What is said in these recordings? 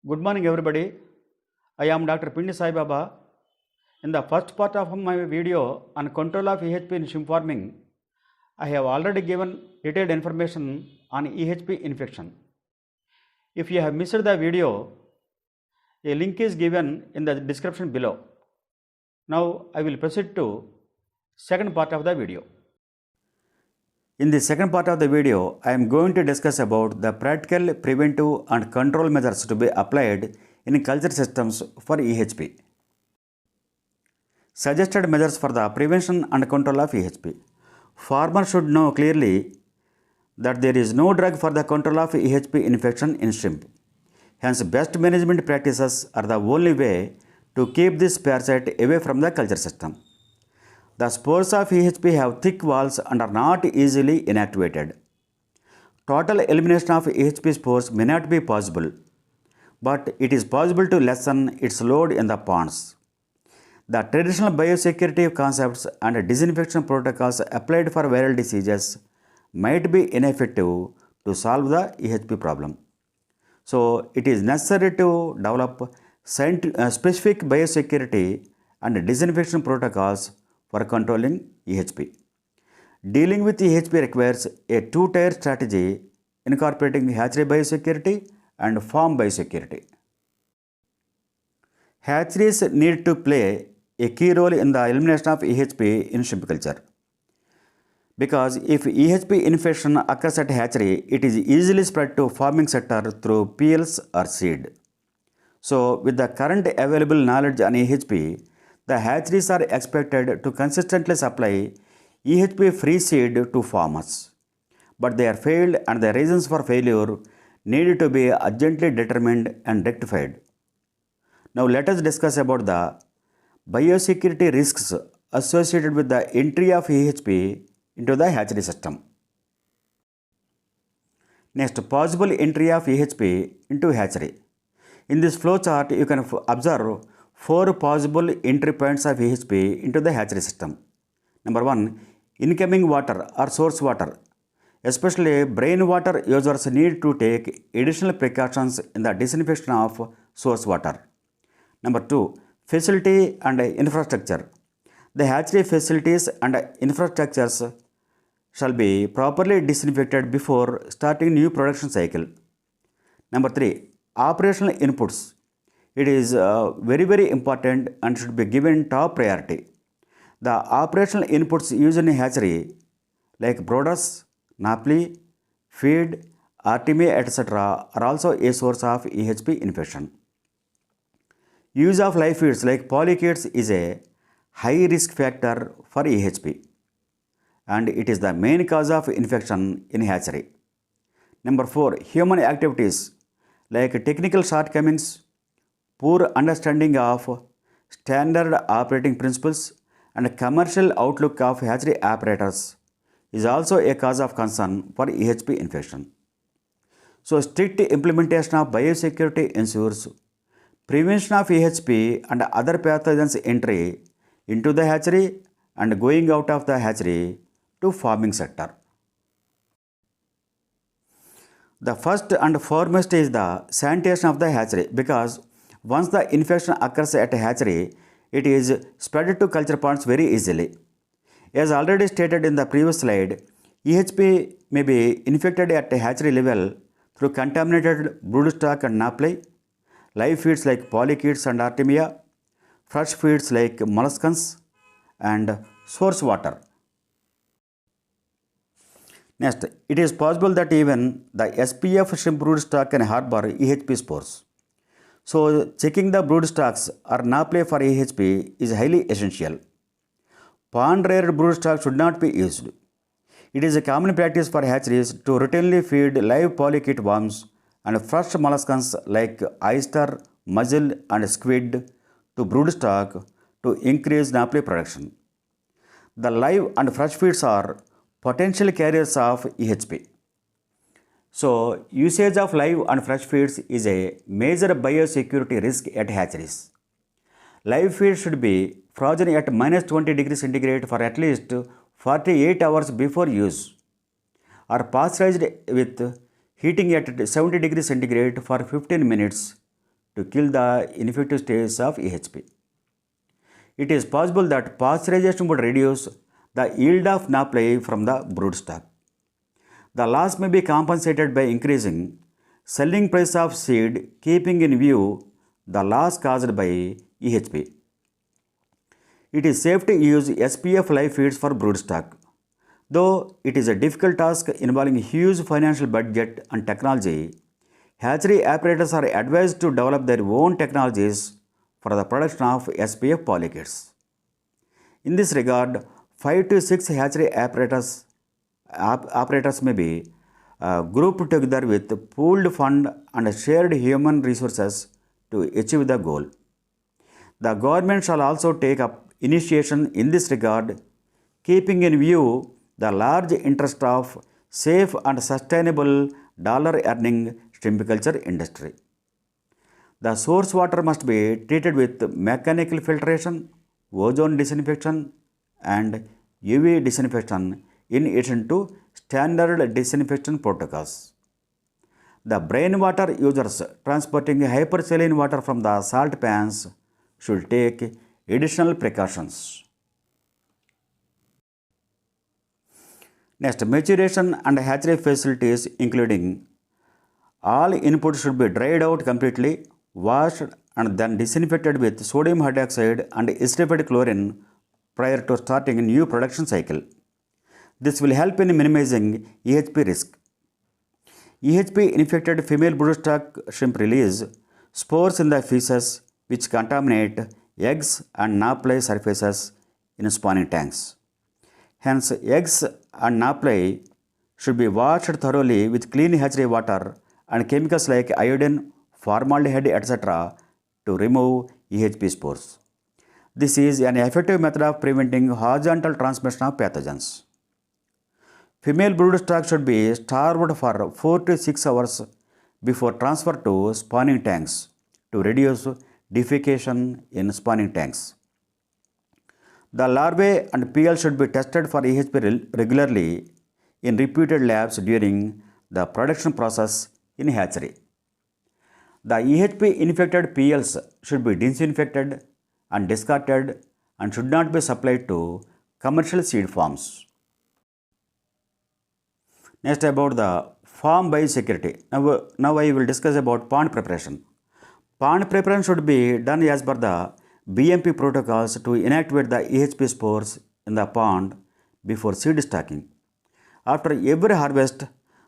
Good morning, everybody. I am Dr. Pindi Sai Baba. In the first part of my video on control of EHP in shrimp farming, I have already given detailed information on EHP infection. If you have missed the video, a link is given in the description below. Now I will proceed to second part of the video. In the second part of the video, I am going to discuss about the practical, preventive and control measures to be applied in culture systems for EHP. Suggested measures for the prevention and control of EHP. Farmers should know clearly that there is no drug for the control of EHP infection in shrimp. Hence, best management practices are the only way to keep this parasite away from the culture system. The spores of EHP have thick walls and are not easily inactivated. Total elimination of EHP spores may not be possible, but it is possible to lessen its load in the ponds. The traditional biosecurity concepts and disinfection protocols applied for viral diseases might be ineffective to solve the EHP problem. So, it is necessary to develop specific biosecurity and disinfection protocols for controlling EHP. Dealing with EHP requires a two-tier strategy incorporating hatchery biosecurity and farm biosecurity. Hatcheries need to play a key role in the elimination of EHP in shrimp culture. Because if EHP infection occurs at hatchery, it is easily spread to farming sector through peels or seed. So, with the current available knowledge on EHP, the hatcheries are expected to consistently supply EHP-free seed to farmers. But they are failed and the reasons for failure need to be urgently determined and rectified. Now let us discuss about the biosecurity risks associated with the entry of EHP into the hatchery system. Next, possible entry of EHP into hatchery. In this flow chart, you can observe 4 possible entry points of EHP into the hatchery system. Number 1, incoming water or source water. Especially brain water users need to take additional precautions in the disinfection of source water. Number 2, facility and infrastructure. The hatchery facilities and infrastructures shall be properly disinfected before starting new production cycle. Number 3, operational inputs. It is very important and should be given top priority. The operational inputs used in hatchery like brooders, napoli, feed, Artemia, etc. are also a source of EHP infection. Use of live feeds like polychaetes is a high risk factor for EHP and it is the main cause of infection in hatchery. Number 4, human activities like technical shortcomings, poor understanding of standard operating principles and commercial outlook of hatchery apparatus is also a cause of concern for EHP infection. So, strict implementation of biosecurity ensures prevention of EHP and other pathogens entry into the hatchery and going out of the hatchery to farming sector. The first and foremost is the sanitation of the hatchery because once the infection occurs at a hatchery, it is spread to culture ponds very easily. As already stated in the previous slide, EHP may be infected at a hatchery level through contaminated broodstock and napoli, live feeds like polychaetes and artemia, fresh feeds like molluscans, and source water. Next, it is possible that even the SPF shrimp broodstock can harbor EHP spores. So, checking the broodstocks or napoli for EHP is highly essential. Pond-reared broodstock should not be used. It is a common practice for hatcheries to routinely feed live polychaete worms and fresh molluscans like oyster, mussel and squid to broodstock to increase napoli production. The live and fresh feeds are potential carriers of EHP. So, usage of live and fresh feeds is a major biosecurity risk at hatcheries. Live feed should be frozen at -20 degrees centigrade for at least 48 hours before use or pasteurized with heating at 70 degrees centigrade for 15 minutes to kill the ineffective stages of EHP. It is possible that pasteurization would reduce the yield of naphthalene from the broodstock. The loss may be compensated by increasing selling price of seed, keeping in view the loss caused by EHP. It is safe to use SPF live feeds for broodstock, though it is a difficult task involving huge financial budget and technology. Hatchery operators are advised to develop their own technologies for the production of SPF polychaetes. In this regard, 5 to 6 hatchery operators may be grouped together with pooled fund and shared human resources to achieve the goal. The government shall also take up initiation in this regard, keeping in view the large interest of safe and sustainable dollar-earning shrimp culture industry. The source water must be treated with mechanical filtration, ozone disinfection, and UV disinfection in addition to standard disinfection protocols. The brain water users transporting hypersaline water from the salt pans should take additional precautions. Next, maturation and hatchery facilities, including all inputs should be dried out completely, washed and then disinfected with sodium hydroxide and esterified chlorine prior to starting a new production cycle. This will help in minimizing EHP risk. EHP infected female broodstock shrimp release spores in the feces which contaminate eggs and naphthalene surfaces in spawning tanks. Hence, eggs and naphthalene should be washed thoroughly with clean hatchery water and chemicals like iodine, formaldehyde, etc. to remove EHP spores. This is an effective method of preventing horizontal transmission of pathogens. Female broodstock should be starved for 4 to 6 hours before transfer to spawning tanks to reduce defecation in spawning tanks. The larvae and PL should be tested for EHP regularly in reputed labs during the production process in hatchery. The EHP infected PLs should be disinfected and discarded and should not be supplied to commercial seed farms. Next, about the farm biosecurity. Now I will discuss about pond preparation. Pond preparation should be done as per the BMP protocols to inactivate the EHP spores in the pond before seed stocking. After every harvest,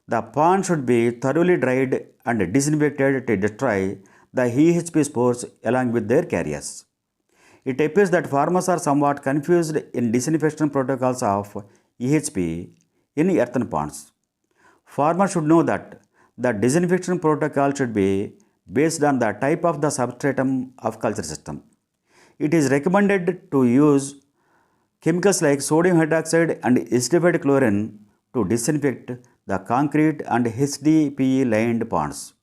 the pond should be thoroughly dried and disinfected to destroy the EHP spores along with their carriers. It appears that farmers are somewhat confused in disinfection protocols of EHP in earthen ponds. Farmers should know that the disinfection protocol should be based on the type of the substratum of culture system. It is recommended to use chemicals like sodium hydroxide and esterified chlorine to disinfect the concrete and HDPE lined ponds.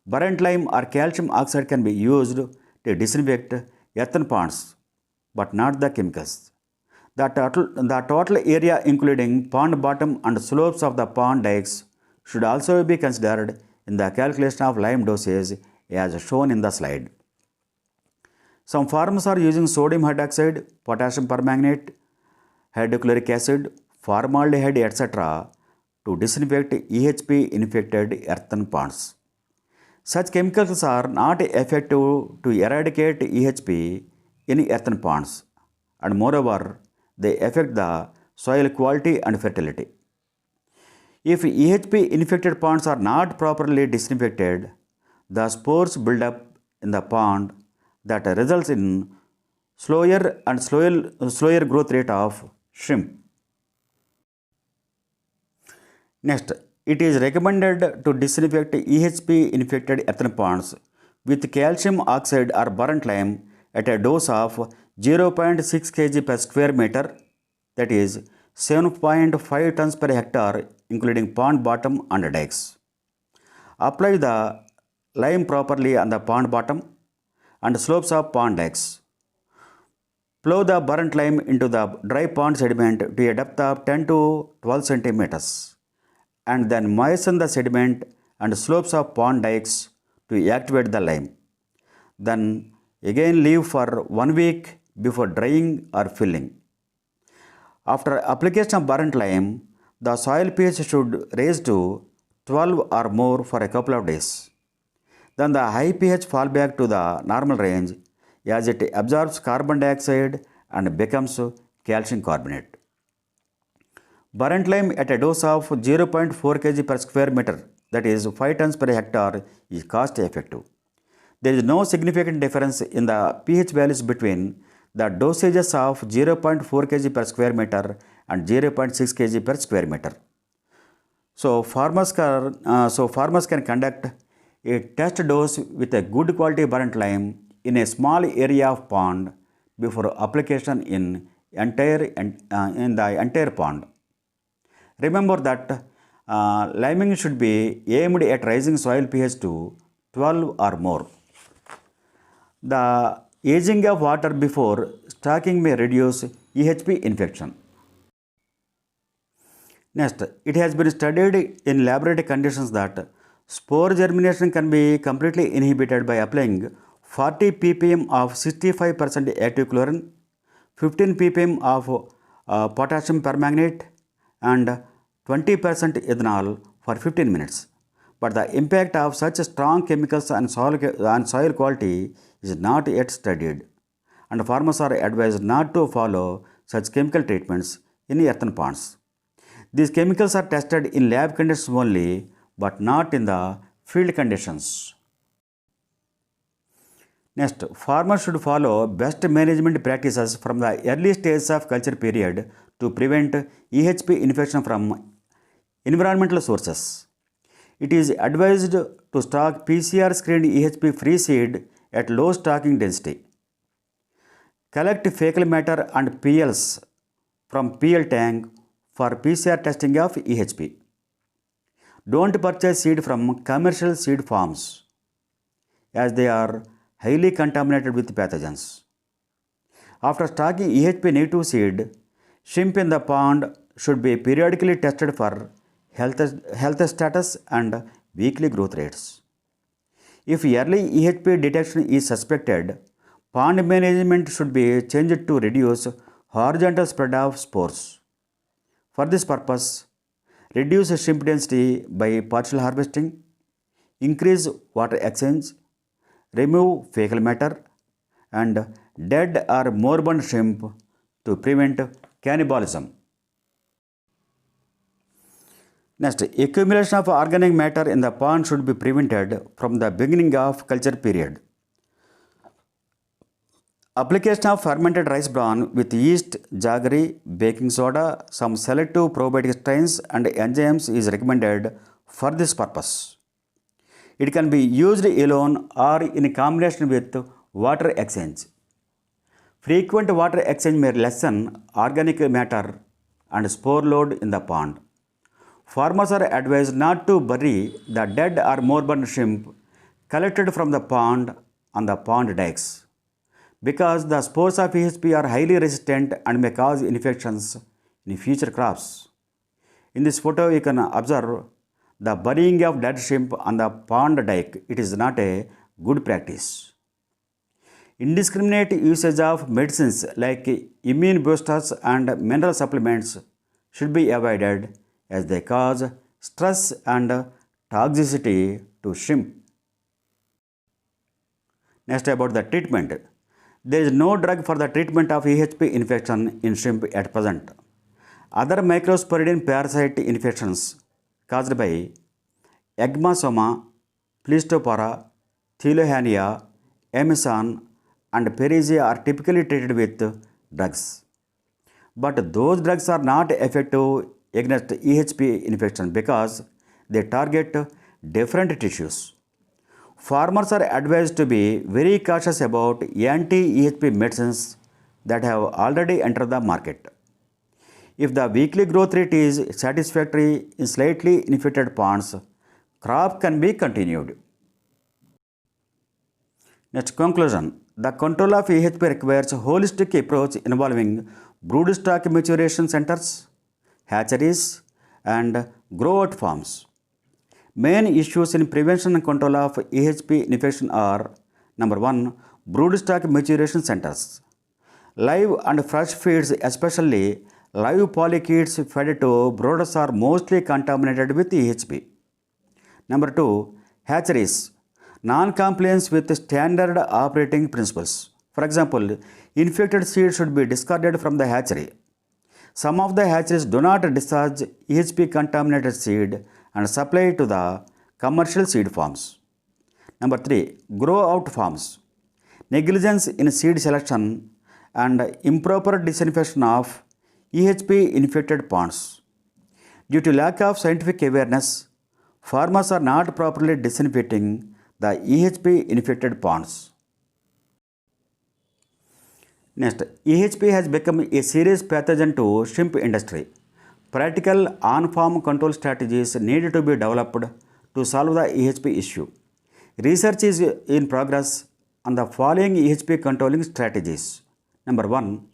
Burnt lime or calcium oxide can be used to disinfect earthen ponds, but not the chemicals. The total area including pond bottom and slopes of the pond dikes should also be considered in the calculation of lime dosage as shown in the slide. Some farmers are using sodium hydroxide, potassium permanganate, hydrochloric acid, formaldehyde, etc. to disinfect EHP infected earthen ponds. Such chemicals are not effective to eradicate EHP in earthen ponds, and moreover, they affect the soil quality and fertility. If EHP infected ponds are not properly disinfected, the spores build up in the pond that results in slower growth rate of shrimp. Next, it is recommended to disinfect EHP infected earthen ponds with calcium oxide or burnt lime at a dose of 0.6 kg per square meter, that is 7.5 tons per hectare, including pond bottom and dikes. Apply the lime properly on the pond bottom and slopes of pond dikes. Plow the burnt lime into the dry pond sediment to a depth of 10 to 12 centimeters and then moisten the sediment and slopes of pond dikes to activate the lime. Then again leave for 1 week before drying or filling. After application of burnt lime, the soil pH should raise to 12 or more for a couple of days. Then the high pH fall back to the normal range as it absorbs carbon dioxide and becomes calcium carbonate. Burnt lime at a dose of 0.4 kg per square meter, that is 5 tons per hectare, is cost effective. There is no significant difference in the pH values between the dosages of 0.4 kg per square meter and 0.6 kg per square meter. So farmers can conduct a test dose with a good quality burnt lime in a small area of pond before application in the entire pond. Remember that liming should be aimed at raising soil pH to 12 or more. The aging of water before stocking may reduce EHP infection. Next, it has been studied in laboratory conditions that spore germination can be completely inhibited by applying 40 ppm of 65% active chlorine, 15 ppm of potassium permanganate, and 20% ethanol for 15 minutes. But the impact of such strong chemicals on soil quality is not yet studied, and farmers are advised not to follow such chemical treatments in earthen ponds. These chemicals are tested in lab conditions only, but not in the field conditions. Next, farmers should follow best management practices from the early stages of culture period to prevent EHP infection from environmental sources. It is advised to stock PCR screened EHP free seed at low stocking density. Collect fecal matter and PLs from PL tank for PCR testing of EHP. Don't purchase seed from commercial seed farms as they are highly contaminated with pathogens. After stocking EHP native seed, shrimp in the pond should be periodically tested for health status and weekly growth rates. If early EHP detection is suspected, pond management should be changed to reduce horizontal spread of spores. For this purpose, reduce shrimp density by partial harvesting, increase water exchange, remove fecal matter, and dead or moribund shrimp to prevent cannibalism. Next, accumulation of organic matter in the pond should be prevented from the beginning of culture period. Application of fermented rice bran with yeast, jaggery, baking soda, some selective probiotic strains and enzymes is recommended for this purpose. It can be used alone or in combination with water exchange. Frequent water exchange may lessen organic matter and spore load in the pond. Farmers are advised not to bury the dead or moribund shrimp collected from the pond on the pond dikes, because the spores of EHP are highly resistant and may cause infections in future crops. In this photo, you can observe the burying of dead shrimp on the pond dike. It is not a good practice. Indiscriminate usage of medicines like immune boosters and mineral supplements should be avoided as they cause stress and toxicity to shrimp. Next, about the treatment. There is no drug for the treatment of EHP infection in shrimp at present. Other microsporidian parasite infections caused by Ecmasoma, Pleistopora, Theolohania, Amazon, and Perizia are typically treated with drugs. But those drugs are not effective against EHP infection because they target different tissues. Farmers are advised to be very cautious about anti-EHP medicines that have already entered the market. If the weekly growth rate is satisfactory in slightly infected ponds, crop can be continued. Next, conclusion. The control of EHP requires a holistic approach involving broodstock maturation centers, hatcheries, and grow-out farms. Main issues in prevention and control of EHP infection are Number 1, broodstock maturation centers. Live and fresh feeds, especially live polychaetes fed to brooders, are mostly contaminated with EHP. Number 2, hatcheries. Non-compliance with standard operating principles. For example, infected seed should be discarded from the hatchery. Some of the hatcheries do not discharge EHP contaminated seed and supply it to the commercial seed farms. Number 3, grow out farms. Negligence in seed selection and improper disinfection of EHP infected ponds. Due to lack of scientific awareness, farmers are not properly disinfecting the EHP infected ponds. Next, EHP has become a serious pathogen to shrimp industry. Practical on-farm control strategies need to be developed to solve the EHP issue. Research is in progress on the following EHP controlling strategies. Number 1,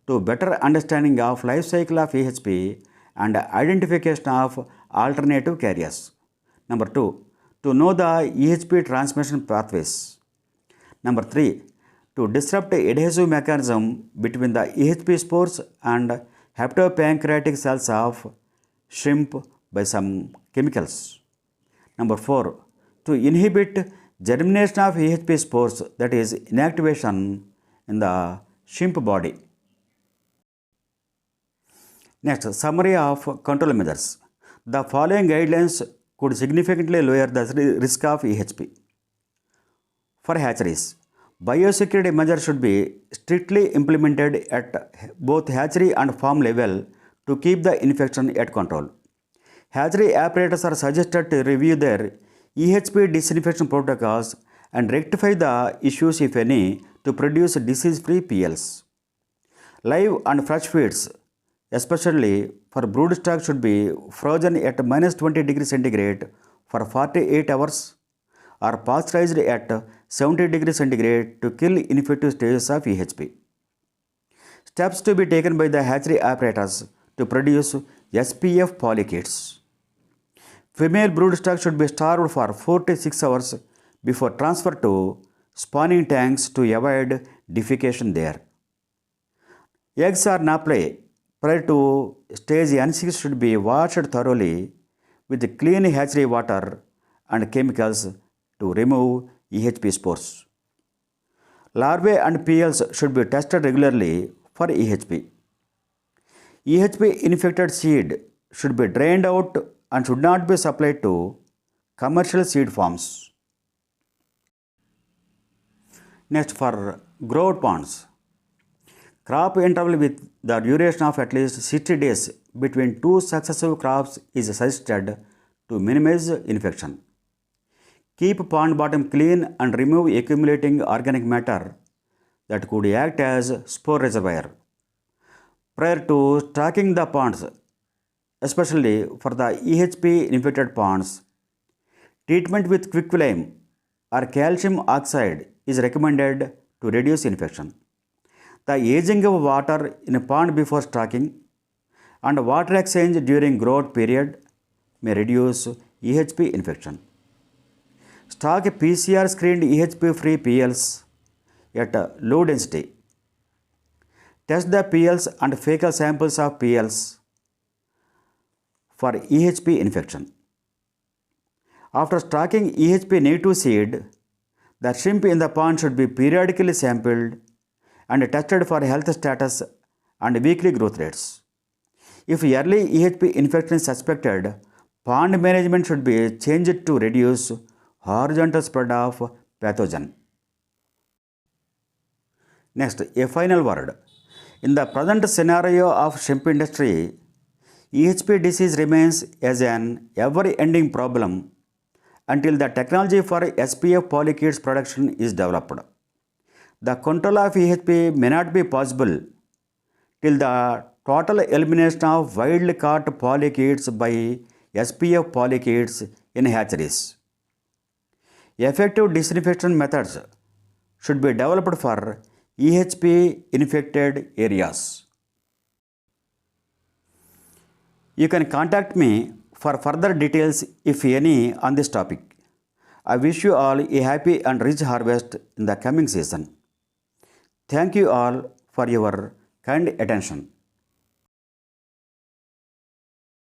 to better understanding of life cycle of EHP and identification of alternative carriers. Number 2, to know the EHP transmission pathways. Number 3, to disrupt adhesive mechanism between the EHP spores and hepatopancreatic cells of shrimp by some chemicals. Number 4, to inhibit germination of EHP spores, that is inactivation in the shrimp body. Next, summary of control measures. The following guidelines could significantly lower the risk of EHP. For hatcheries, biosecurity measures should be strictly implemented at both hatchery and farm level to keep the infection at control. Hatchery operators are suggested to review their EHP disinfection protocols and rectify the issues, if any, to produce disease-free PLs. Live and fresh feeds, especially for broodstock, should be frozen at -20 degrees centigrade for 48 hours or pasteurized at 70 degrees centigrade to kill infective stages of EHP. Steps to be taken by the hatchery operators to produce SPF polychaetes. Female broodstock should be starved for 4 to 6 hours before transfer to spawning tanks to avoid defecation there. Eggs or naples prior to stage N6 should be washed thoroughly with clean hatchery water and chemicals to remove EHP spores. Larvae and PLs should be tested regularly for EHP. EHP infected seed should be drained out and should not be supplied to commercial seed farms. Next, for growth ponds. Crop interval with the duration of at least 60 days between two successive crops is suggested to minimize infection. Keep pond bottom clean and remove accumulating organic matter that could act as spore reservoir. Prior to stocking the ponds, especially for the EHP infected ponds, treatment with quicklime or calcium oxide is recommended to reduce infection. The aging of water in a pond before stocking and water exchange during growth period may reduce EHP infection. Stock PCR screened EHP free PLs at low density. Test the PLs and fecal samples of PLs for EHP infection. After stocking EHP native seed, the shrimp in the pond should be periodically sampled and tested for health status and weekly growth rates. If early EHP infection is suspected, pond management should be changed to reduce horizontal spread of pathogen. Next, a final word. In the present scenario of shrimp industry, EHP disease remains as an ever-ending problem until the technology for SPF polychaetes production is developed. The control of EHP may not be possible till the total elimination of wild-caught polychaetes by SPF polychaetes in hatcheries. Effective disinfection methods should be developed for EHP infected areas. You can contact me for further details, if any, on this topic. I wish you all a happy and rich harvest in the coming season. Thank you all for your kind attention.